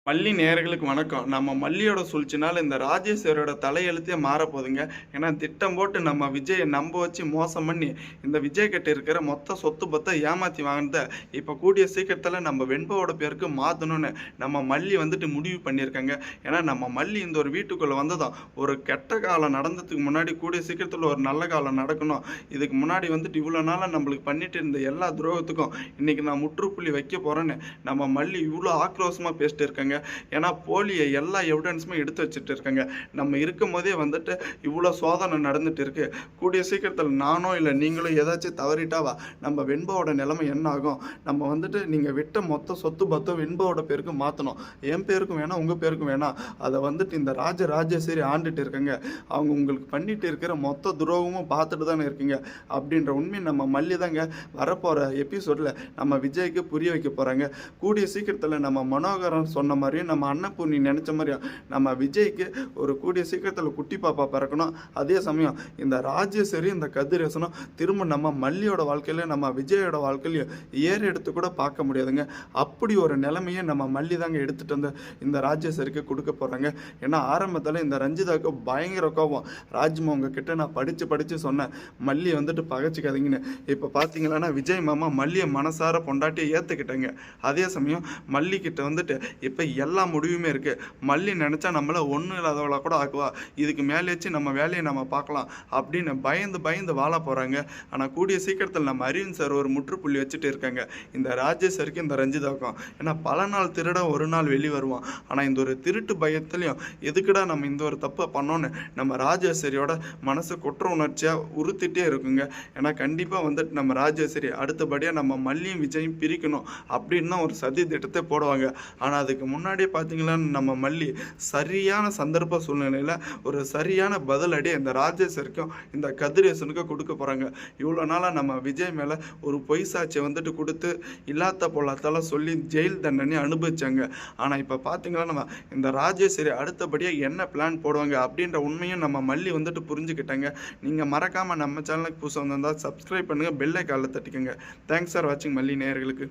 மல்லி நேயர்களுக்கு வணக்கம். நம்ம மல்லியோட சூழ்ச்சினால இந்த ராஜேஸ்வரியோட தலையெழுத்தே மாறப்போகுதுங்க. ஏன்னா திட்டம் போட்டு நம்ம விஜய நம்ப வச்சு மோசம் பண்ணி, இந்த விஜய் கிட்ட இருக்கிற மொத்த சொத்து பத்த ஏமாத்தி வாங்கினத இப்ப கூடிய சீக்கிரத்துல நம்ம வெண்பாவோட பேருக்கு மாத்தணும்னு நம்ம மல்லி வந்துட்டு முடிவு பண்ணியிருக்காங்க. ஏன்னா நம்ம மல்லி இந்த ஒரு வீட்டுக்குள்ள வந்ததும் ஒரு கெட்ட காலம் நடந்ததுக்கு முன்னாடி கூடிய சீக்கிரத்துல ஒரு நல்ல காலம் நடக்கணும். இதுக்கு முன்னாடி வந்துட்டு இவ்வளோ நாளா நம்மளுக்கு பண்ணிட்டு இருந்த எல்லா துரோகத்துக்கும் இன்னைக்கு நான் முற்றுப்புள்ளி வைக்க போறேன்னு நம்ம மல்லி இவ்வளோ ஆக்ரோஷமா பேசிட்டு இருக்காங்க. ஏன்னா போலியை எல்லா எவிடன்ஸுமே எடுத்து வச்சுட்டு இருக்காங்க. நம்ம இருக்கும் போதே வந்துட்டு இவ்வளோ சோதனை நடந்துட்டு இருக்கு. கூடிய சீக்கிரத்தில் நானோ இல்லை நீங்களும் ஏதாச்சும் தவறிட்டாவா நம்ம வெண்பாவோட நிலைமை என்ன ஆகும்? நம்ம வந்துட்டு நீங்கள் விட்ட மொத்த சொத்து பத்தம் வெண்பாவோட பேருக்கு மாற்றணும். என் பேருக்கும் வேணாம், உங்கள் பேருக்கும் வேணாம். அதை வந்துட்டு இந்த ராஜேஸ்வரி ஆண்டுட்டு இருக்காங்க. அவங்க உங்களுக்கு பண்ணிட்டு இருக்கிற மொத்த துரோகமும் பார்த்துட்டு தானே இருக்கீங்க. அப்படின்ற உண்மையை நம்ம மல்லி தாங்க வரப்போகிற எபிசோடில் நம்ம விஜய்க்கு புரிய வைக்க போகிறாங்க. கூடிய சீக்கிரத்தில் நம்ம மனோகரன் சொன்ன மாதிரியும் நம்ம அன்னபூர்ணி நினைச்ச மாதிரியும் நம்ம விஜய்க்கு ஒரு கூடிய சீக்கிரத்தில் குட்டி பாப்பா பிறக்கணும். அதே சமயம் இந்த ராஜேஸ்வரி இந்த கதிரேசனும் திரும்ப நம்ம மல்லியோட வாழ்க்கையில நம்ம விஜயோட வாழ்க்கையிலையும் ஏறு எடுத்து கூட பார்க்க முடியாதுங்க. அப்படி ஒரு நிலைமையை நம்ம மல்லி தாங்க எடுத்துட்டு வந்து இந்த ராஜேஸ்வரிக்கு கொடுக்க போறாங்க. ஏன்னா ஆரம்பத்தில் இந்த ரஞ்சிதாவுக்கு பயங்கர கோபம். ராஜ்மோங்க கிட்ட நான் படிச்சு சொன்னேன், மல்லி வந்துட்டு பகைச்சிக்காதீங்கன்னு. இப்போ பார்த்தீங்கன்னா விஜய் மாமா மல்லியை மனசார பொண்டாட்டியை ஏற்றுக்கிட்டாங்க. அதே சமயம் மல்லி கிட்ட வந்துட்டு இப்போ எல்லா முடிவுமே இருக்குது. மல்லி நினச்சா நம்மளை ஒன்றும் இல்லாதவளா கூட ஆக்குவா. இதுக்கு மேலேச்சு நம்ம வேலையை நம்ம பார்க்கலாம் அப்படின்னு பயந்து வாழ போகிறாங்க. ஆனால் கூடிய சீக்கிரத்தில் நம்ம அரவிந்த் சார் ஒரு முற்றுப்புள்ளி வச்சுட்டு இருக்காங்க இந்த ராஜேஸ்வரிக்கு இந்த ரஞ்சிதாவுக்கும். ஏன்னா பல நாள் திருட ஒரு நாள் வெளி வருவான். ஆனால் இந்த ஒரு திருட்டு பயத்துலையும் எதுக்குடா நம்ம இந்த ஒரு தப்பை பண்ணோன்னு நம்ம ராஜேஸ்வரியோட மனசு குற்ற உணர்ச்சியாக உறுத்திட்டே இருக்குங்க. ஏன்னா கண்டிப்பாக வந்துட்டு நம்ம ராஜேஸ்வரி அடுத்தபடியாக நம்ம மல்லியும் விஜயும் பிரிக்கணும் அப்படின்னு தான் ஒரு சதி திட்டத்தை போடுவாங்க. ஆனால் அதுக்கு முன்னாடியே பார்த்தீங்கன்னா நம்ம மல்லி சரியான சந்தர்ப்ப சூழ்நிலையில் ஒரு சரியான பதிலடி இந்த ராஜேஸ்வரிக்கும் இந்த கதிரேசனுக்கும் கொடுக்க போகிறாங்க. இவ்வளோ நாளாக நம்ம விஜய் மேலே ஒரு பொய் சாட்சியை வந்துட்டு கொடுத்து இல்லாத பொல்லாத்தால சொல்லி ஜெயில் தண்டனை அனுபவிச்சாங்க. ஆனால் இப்போ பார்த்தீங்கன்னா நம்ம இந்த ராஜேஸ்வரி அடுத்தபடியாக என்ன பிளான் போடுவாங்க அப்படின்ற உண்மையும் நம்ம மல்லி வந்துட்டு புரிஞ்சுக்கிட்டாங்க. நீங்கள் மறக்காமல் நம்ம சேனலுக்கு புதுசாக வந்திருந்தால் சப்ஸ்கிரைப் பண்ணுங்கள், பெல் ஐகானில் தட்டிக்கோங்க. தேங்க்ஸ் ஃபார் வாட்சிங் மல்லி நேயர்களுக்கு.